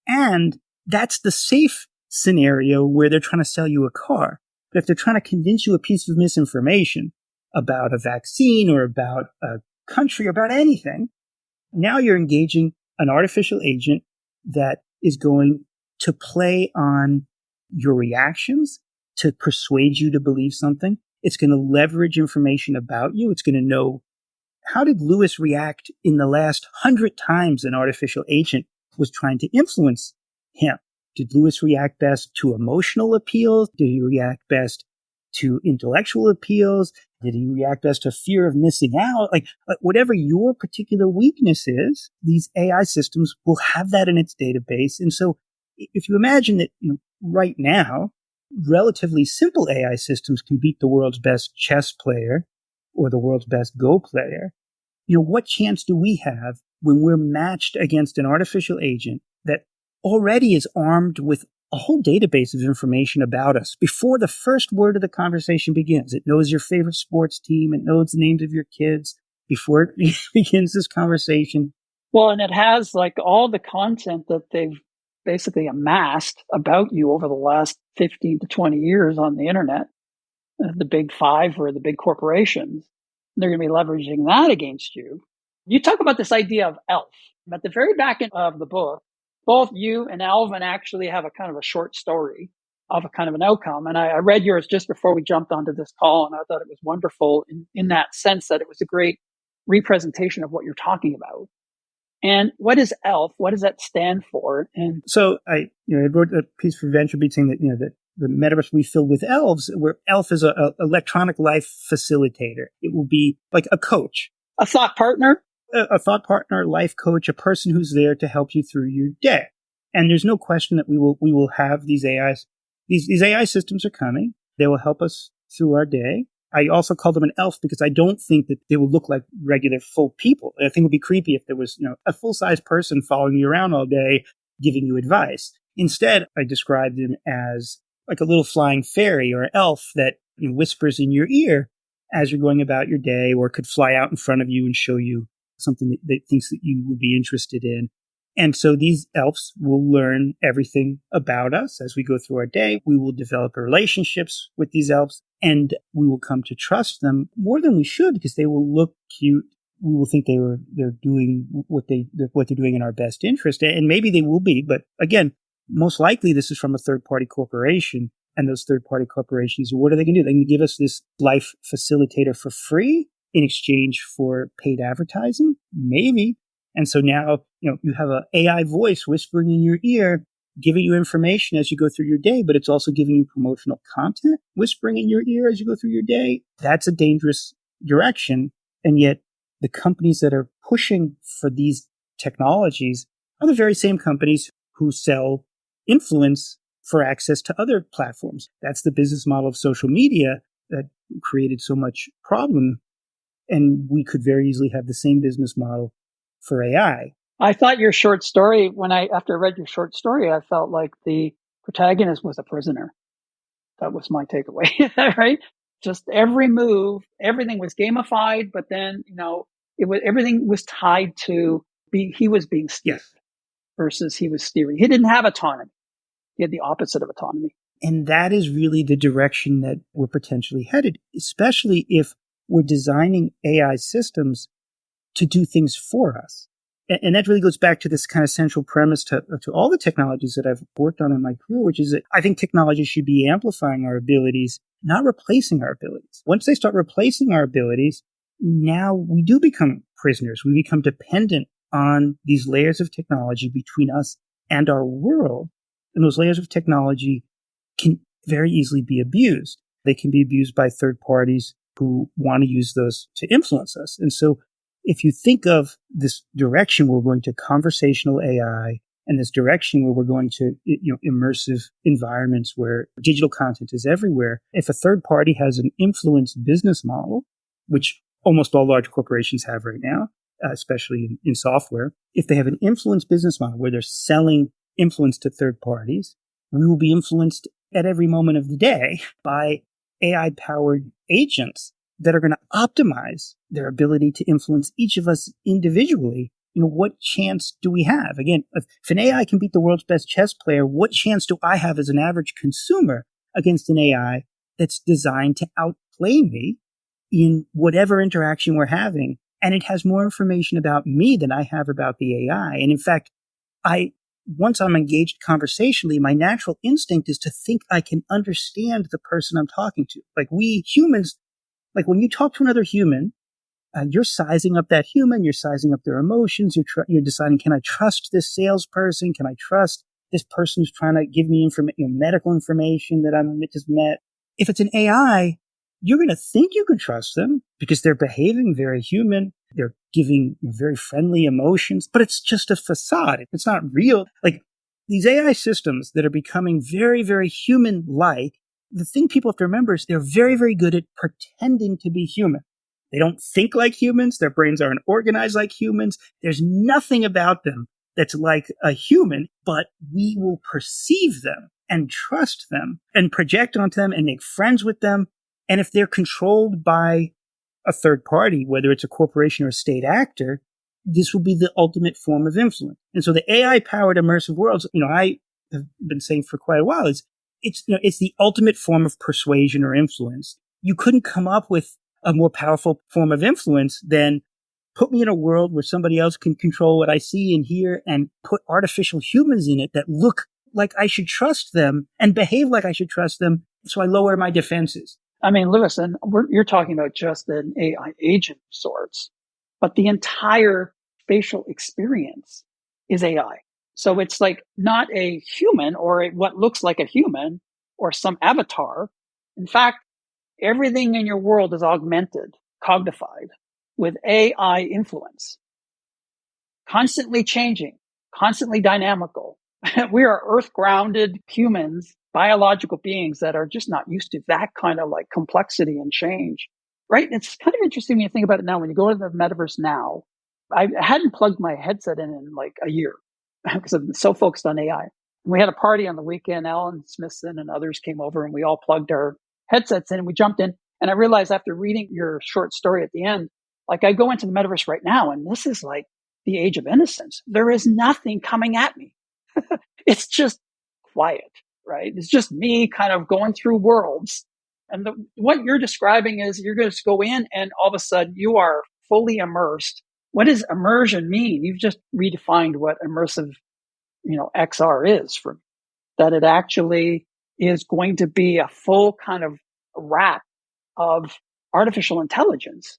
And that's the safe scenario where they're trying to sell you a car. But if they're trying to convince you a piece of misinformation about a vaccine or about a country or about anything, now you're engaging an artificial agent that is going to play on your reactions to persuade you to believe something. It's going to leverage information about you. It's going to know, how did Louis react in the last 100 times an artificial agent was trying to influence him? Did Louis react best to emotional appeals? Did he react best to intellectual appeals? Did he react best to fear of missing out? Like whatever your particular weakness is, these AI systems will have that in its database. And so if you imagine that, right now, relatively simple AI systems can beat the world's best chess player or the world's best Go player, what chance do we have when we're matched against an artificial agent that already is armed with a whole database of information about us before the first word of the conversation begins? It knows your favorite sports team. It knows the names of your kids before it begins this conversation. Well, and it has like all the content that they've basically amassed about you over the last 15 to 20 years on the internet, the big five or the big corporations. They're going to be leveraging that against you. You talk about this idea of ELF. At the very back end of the book, both you and Alvin actually have a kind of a short story of a kind of an outcome. And I read yours just before we jumped onto this call, and I thought it was wonderful in that sense that it was a great representation of what you're talking about. And what is ELF? What does that stand for? And so I wrote a piece for VentureBeat saying that, that the metaverse will be filled with elves, where ELF is a electronic life facilitator. It will be like a coach. A thought partner? A thought partner, life coach, a person who's there to help you through your day. And there's no question that we will have these AIs. These AI systems are coming. They will help us through our day. I also call them an elf because I don't think that they will look like regular full people. I think it would be creepy if there was, a full-size person following you around all day giving you advice. Instead, I described them as like a little flying fairy or elf that whispers in your ear as you're going about your day, or could fly out in front of you and show you something that thinks that you would be interested in. And so these elves will learn everything about us as we go through our day. We will develop relationships with these elves, and we will come to trust them more than we should because they will look cute. We will think they're doing what they're doing in our best interest, and maybe they will be. But again, most likely this is from a third-party corporation, and those third-party corporations, what are they going to do? They can give us this life facilitator for free in exchange for paid advertising, maybe. And so now, you have an AI voice whispering in your ear, giving you information as you go through your day, but it's also giving you promotional content, whispering in your ear as you go through your day. That's a dangerous direction. And yet the companies that are pushing for these technologies are the very same companies who sell influence for access to other platforms. That's the business model of social media that created so much problem. And we could very easily have the same business model for AI. I thought your short story, after I read your short story, I felt like the protagonist was a prisoner. That was my takeaway, right? Just every move, everything was gamified, but then, everything was tied to he was being steered versus he was steering. He didn't have autonomy. He had the opposite of autonomy. And that is really the direction that we're potentially headed, especially if we're designing AI systems to do things for us. And that really goes back to this kind of central premise to all the technologies that I've worked on in my career, which is that I think technology should be amplifying our abilities, not replacing our abilities. Once they start replacing our abilities, now we do become prisoners. We become dependent on these layers of technology between us and our world. And those layers of technology can very easily be abused. They can be abused by third parties who want to use those to influence us. And so if you think of this direction where we're going to conversational AI and this direction where we're going to immersive environments where digital content is everywhere, if a third party has an influence business model, which almost all large corporations have right now, especially in software, if they have an influence business model where they're selling influence to third parties, we will be influenced at every moment of the day by AI-powered agents that are going to optimize their ability to influence each of us individually. What chance do we have? Again, if an AI can beat the world's best chess player, what chance do I have as an average consumer against an AI that's designed to outplay me in whatever interaction we're having? And it has more information about me than I have about the AI. And in fact, once I'm engaged conversationally, my natural instinct is to think I can understand the person I'm talking to. Like we humans, like when you talk to another human, you're sizing up that human, you're sizing up their emotions, you're deciding, can I trust this salesperson? Can I trust this person who's trying to give me medical information that I just met? If it's an AI, you're going to think you can trust them because they're behaving very human. They're giving very friendly emotions, but it's just a facade. It's not real. Like these AI systems that are becoming very, very human-like, the thing people have to remember is they're very, very good at pretending to be human. They don't think like humans. Their brains aren't organized like humans. There's nothing about them that's like a human, but we will perceive them and trust them and project onto them and make friends with them. And if they're controlled by a third party, whether it's a corporation or a state actor, this will be the ultimate form of influence. And so the AI-powered immersive worlds, I have been saying for quite a while, it's the ultimate form of persuasion or influence. You couldn't come up with a more powerful form of influence than put me in a world where somebody else can control what I see and hear and put artificial humans in it that look like I should trust them and behave like I should trust them. So I lower my defenses. I mean, Louis, and you're talking about just an AI agent of sorts, but the entire facial experience is AI. So it's like not a human or what looks like a human or some avatar. In fact, everything in your world is augmented, cognified with AI influence, constantly changing, constantly dynamical. We are earth grounded humans, biological beings that are just not used to that kind of like complexity and change. Right. It's kind of interesting when you think about it now. When you go to the metaverse now, I hadn't plugged my headset in like a year because I've been so focused on AI. And we had a party on the weekend. Alan Smithson and others came over and we all plugged our headsets in and we jumped in. And I realized after reading your short story at the end, like I go into the metaverse right now and this is like the age of innocence. There is nothing coming at me. It's just quiet, right? It's just me kind of going through worlds. And what you're describing is you're going to go in and all of a sudden you are fully immersed. What does immersion mean? You've just redefined what immersive, XR is for me. That it actually is going to be a full kind of wrap of artificial intelligence.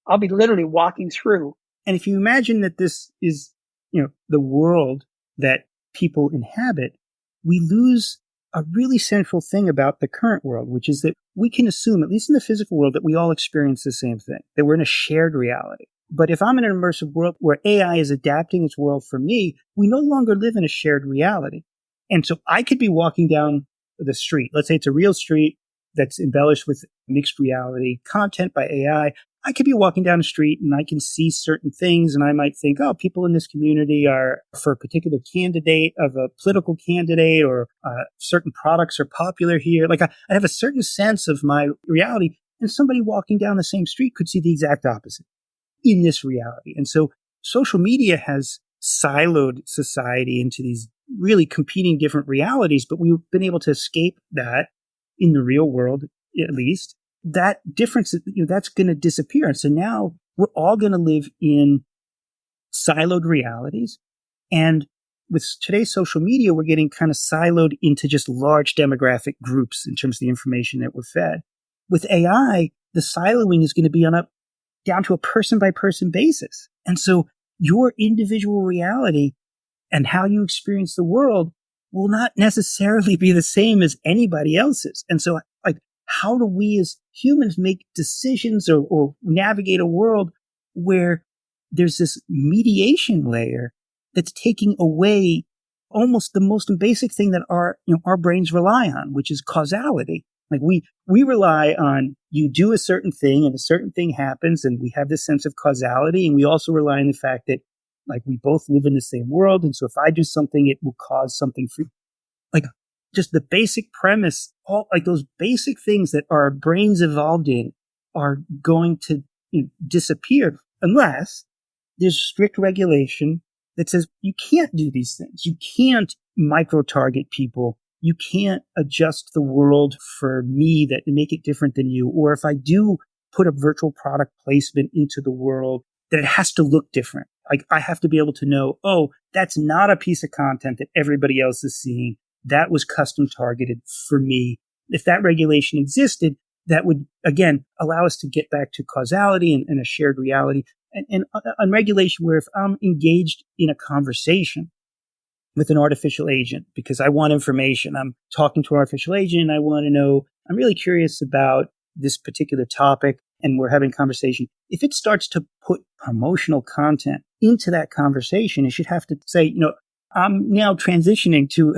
I'll be literally walking through. And if you imagine that this is, the world that people inhabit, we lose a really central thing about the current world, which is that we can assume, at least in the physical world, that we all experience the same thing, that we're in a shared reality. But if I'm in an immersive world where AI is adapting its world for me, we no longer live in a shared reality. And so I could be walking down the street. Let's say it's a real street that's embellished with mixed reality content by AI. I could be walking down the street and I can see certain things and I might think, oh, people in this community are for a particular candidate of a political candidate or certain products are popular here. Like I have a certain sense of my reality and somebody walking down the same street could see the exact opposite in this reality. And so social media has siloed society into these really competing different realities, but we've been able to escape that in the real world, at least. That difference, that's going to disappear. And so now we're all going to live in siloed realities. And with today's social media, we're getting kind of siloed into just large demographic groups in terms of the information that we're fed. With AI, the siloing is going to be down to a person by person basis. And so your individual reality and how you experience the world will not necessarily be the same as anybody else's. And so how do we as humans make decisions or navigate a world where there's this mediation layer that's taking away almost the most basic thing that our brains rely on, which is causality. Like we rely on you do a certain thing and a certain thing happens and we have this sense of causality. And we also rely on the fact that like we both live in the same world. And so if I do something, it will cause something for you. Like just the basic premise, all like those basic things that our brains evolved in are going to disappear unless there's strict regulation that says you can't do these things. You can't micro-target people. You can't adjust the world for me that make it different than you. Or if I do put a virtual product placement into the world, that it has to look different. Like I have to be able to know, oh, that's not a piece of content that everybody else is seeing. That was custom targeted for me. If that regulation existed, that would, again, allow us to get back to causality and a shared reality. And on regulation where if I'm engaged in a conversation with an artificial agent because I want information, I'm talking to an artificial agent, I want to know, I'm really curious about this particular topic and we're having a conversation. If it starts to put promotional content into that conversation, it should have to say, I'm now transitioning to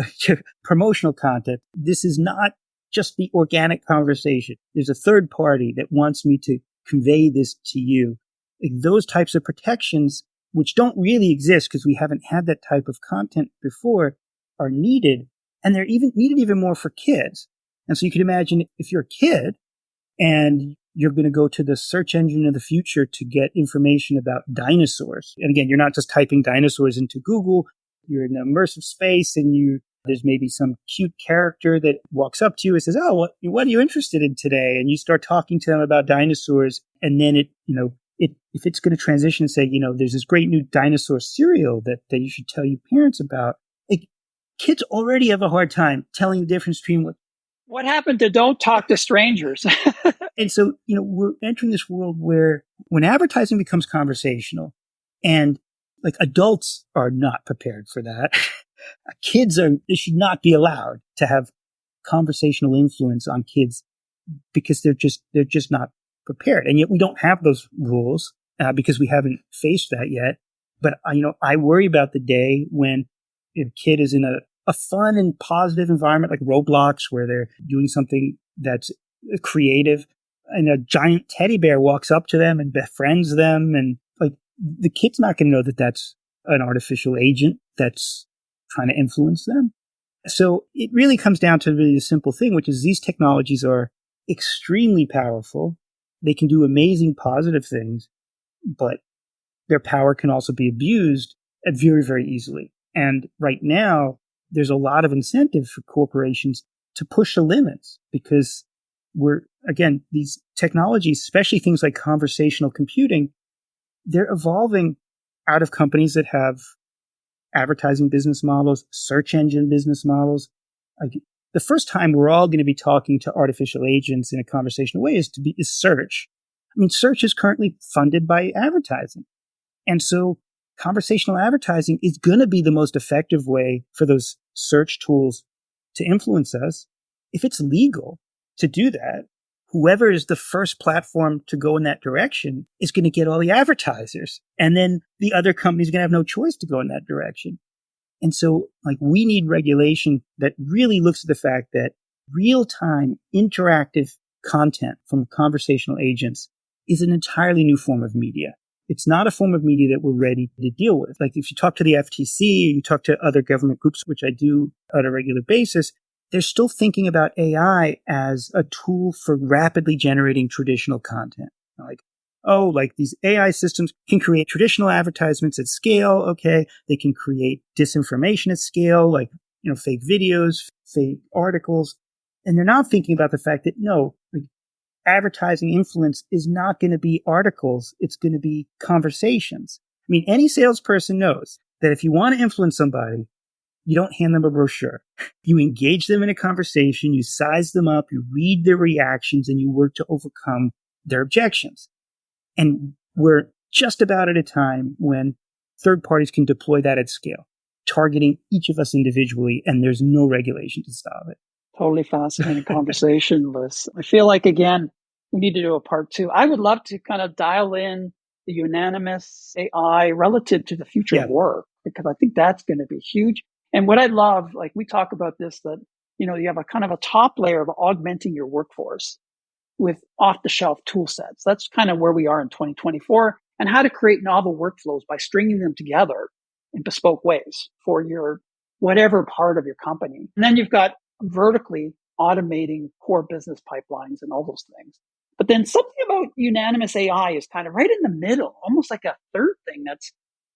promotional content. This is not just the organic conversation. There's a third party that wants me to convey this to you. Like those types of protections, which don't really exist because we haven't had that type of content before, are needed. And they're needed even more for kids. And so you can imagine if you're a kid and you're going to go to the search engine of the future to get information about dinosaurs. And again, you're not just typing dinosaurs into Google. You're in an immersive space and there's maybe some cute character that walks up to you and says, oh, what are you interested in today? And you start talking to them about dinosaurs. And then if it's going to transition and say, there's this great new dinosaur cereal that you should tell your parents about. Like kids already have a hard time telling the difference between what happened to don't talk to strangers. And so, we're entering this world where when advertising becomes conversational and like adults are not prepared for that. They should not be allowed to have conversational influence on kids because they're just not prepared. And yet we don't have those rules because we haven't faced that yet. But I worry about the day when a kid is in a a fun and positive environment like Roblox where they're doing something that's creative, and a giant teddy bear walks up to them and befriends them, and like the kid's not going to know that that's an artificial agent that's trying to influence them. So it really comes down to really the simple thing, which is these technologies are extremely powerful. They can do amazing positive things, but their power can also be abused very, very easily. And right now, there's a lot of incentive for corporations to push the limits because again, these technologies, especially things like conversational computing, they're evolving out of companies that have advertising business models, search engine business models. Like the first time we're all going to be talking to artificial agents in a conversational way is search. I mean, search is currently funded by advertising. And so conversational advertising is going to be the most effective way for those search tools to influence us. If it's legal to do that, whoever is the first platform to go in that direction is going to get all the advertisers. And then the other companies are going to have no choice to go in that direction. And so like we need regulation that really looks at the fact that real-time interactive content from conversational agents is an entirely new form of media. It's not a form of media that we're ready to deal with. Like if you talk to the FTC or you talk to other government groups, which I do on a regular basis, they're still thinking about AI as a tool for rapidly generating traditional content. Like these AI systems can create traditional advertisements at scale. Okay. They can create disinformation at scale, like, fake videos, fake articles. And they're not thinking about the fact that no, like, advertising influence is not going to be articles. It's going to be conversations. I mean, any salesperson knows that if you want to influence somebody, you don't hand them a brochure. You engage them in a conversation, you size them up, you read their reactions, and you work to overcome their objections. And we're just about at a time when third parties can deploy that at scale, targeting each of us individually, and there's no regulation to stop it. Totally fascinating conversation, Louis. I feel like, again, we need to do a part 2. I would love to kind of dial in the Unanimous AI relative to the future of work, because I think that's going to be huge. And what I love, like we talk about this, that, you have a kind of a top layer of augmenting your workforce with off-the-shelf tool sets. That's kind of where we are in 2024, and how to create novel workflows by stringing them together in bespoke ways for your whatever part of your company. And then you've got vertically automating core business pipelines and all those things. But then something about Unanimous AI is kind of right in the middle, almost like a third thing that's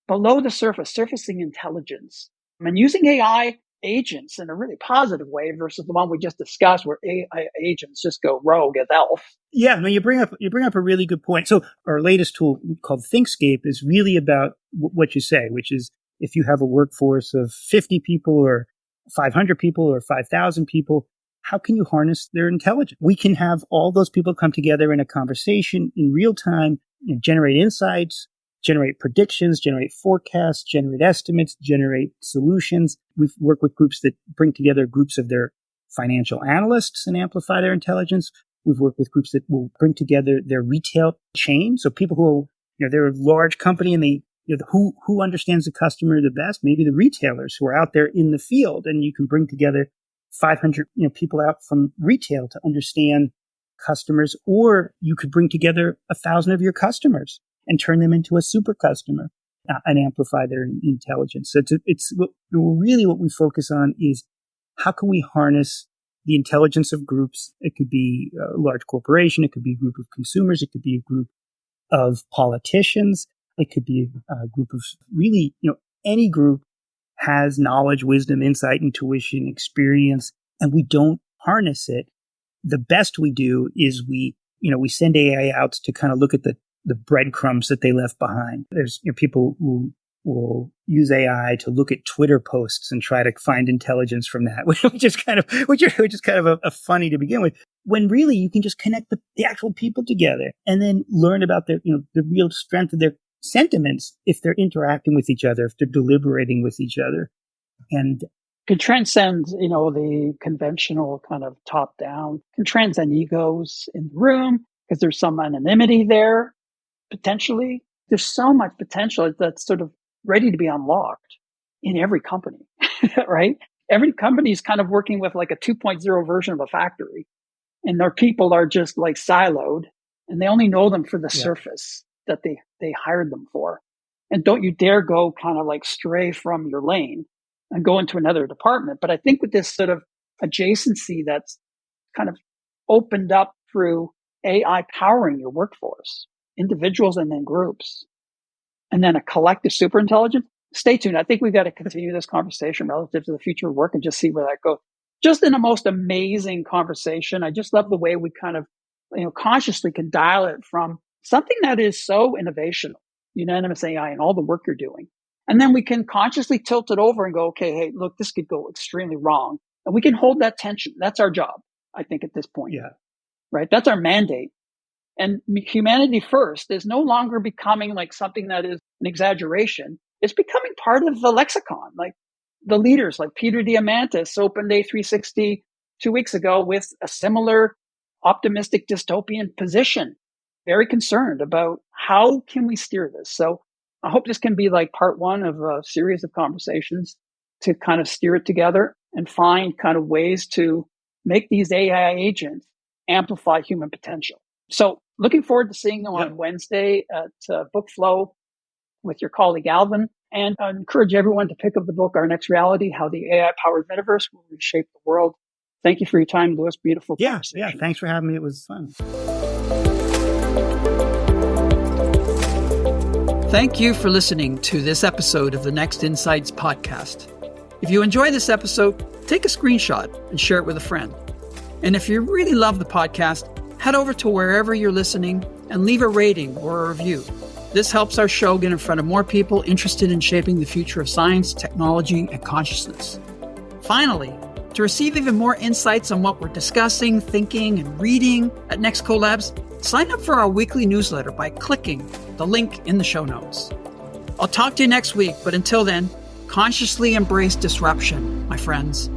below the surface, surfacing intelligence. And using AI agents in a really positive way versus the one we just discussed where AI agents just go rogue as elf. Yeah, no, you bring up a really good point. So our latest tool called ThinkScape is really about what you say, which is if you have a workforce of 50 people or 500 people or 5,000 people, how can you harness their intelligence? We can have all those people come together in a conversation in real time, generate insights, generate predictions, generate forecasts, generate estimates, generate solutions. We've worked with groups that bring together groups of their financial analysts and amplify their intelligence. We've worked with groups that will bring together their retail chain. So people who are, they're a large company and they, who understands the customer the best? Maybe the retailers who are out there in the field, and you can bring together 500, people out from retail to understand customers, or you could bring together 1,000 of your customers and turn them into a super customer and amplify their intelligence. So it's really what we focus on is how can we harness the intelligence of groups? It could be a large corporation. It could be a group of consumers. It could be a group of politicians. It could be a group of really, any group has knowledge, wisdom, insight, intuition, experience, and we don't harness it. The best we do is we send AI out to kind of look at the breadcrumbs that they left behind. There's people who will use AI to look at Twitter posts and try to find intelligence from that, which is kind of a funny to begin with. When really you can just connect the actual people together and then learn about their, the real strength of their sentiments if they're interacting with each other, if they're deliberating with each other, and can transcend, the conventional kind of top down, can transcend egos in the room because there's some anonymity there. Potentially, there's so much potential that's sort of ready to be unlocked in every company, right? every company is kind of working with like a 2.0 version of a factory, and their people are just like siloed, and they only know them for the surface that they hired them for. And don't you dare go kind of like stray from your lane and go into another department. But I think with this sort of adjacency that's kind of opened up through AI powering your workforce, individuals and then groups, and then a collective superintelligence, stay tuned. I think we've got to continue this conversation relative to the future of work and just see where that goes. Just in a most amazing conversation. I just love the way we kind of, consciously can dial it from something that is so innovational, Unanimous AI and all the work you're doing. And then we can consciously tilt it over and go, okay, hey, look, this could go extremely wrong. And we can hold that tension. That's our job, I think, at this point. Yeah. Right? That's our mandate. And humanity first is no longer becoming like something that is an exaggeration. It's becoming part of the lexicon. Like the leaders like Peter Diamandis opened A360 2 weeks ago with a similar optimistic dystopian position, very concerned about how can we steer this. So I hope this can be like part one of a series of conversations to kind of steer it together and find kind of ways to make these AI agents amplify human potential. So looking forward to seeing you on Wednesday at Book Flow with your colleague Alvin. And I encourage everyone to pick up the book, Our Next Reality, How the AI-Powered Metaverse Will Reshape the World. Thank you for your time, Louis. Beautiful conversation. Yeah, thanks for having me. It was fun. Thank you for listening to this episode of the Next Insights podcast. If you enjoy this episode, take a screenshot and share it with a friend. And if you really love the podcast, head over to wherever you're listening and leave a rating or a review. This helps our show get in front of more people interested in shaping the future of science, technology, and consciousness. Finally, to receive even more insights on what we're discussing, thinking, and reading at Nextco Labs, sign up for our weekly newsletter by clicking the link in the show notes. I'll talk to you next week, but until then, consciously embrace disruption, my friends.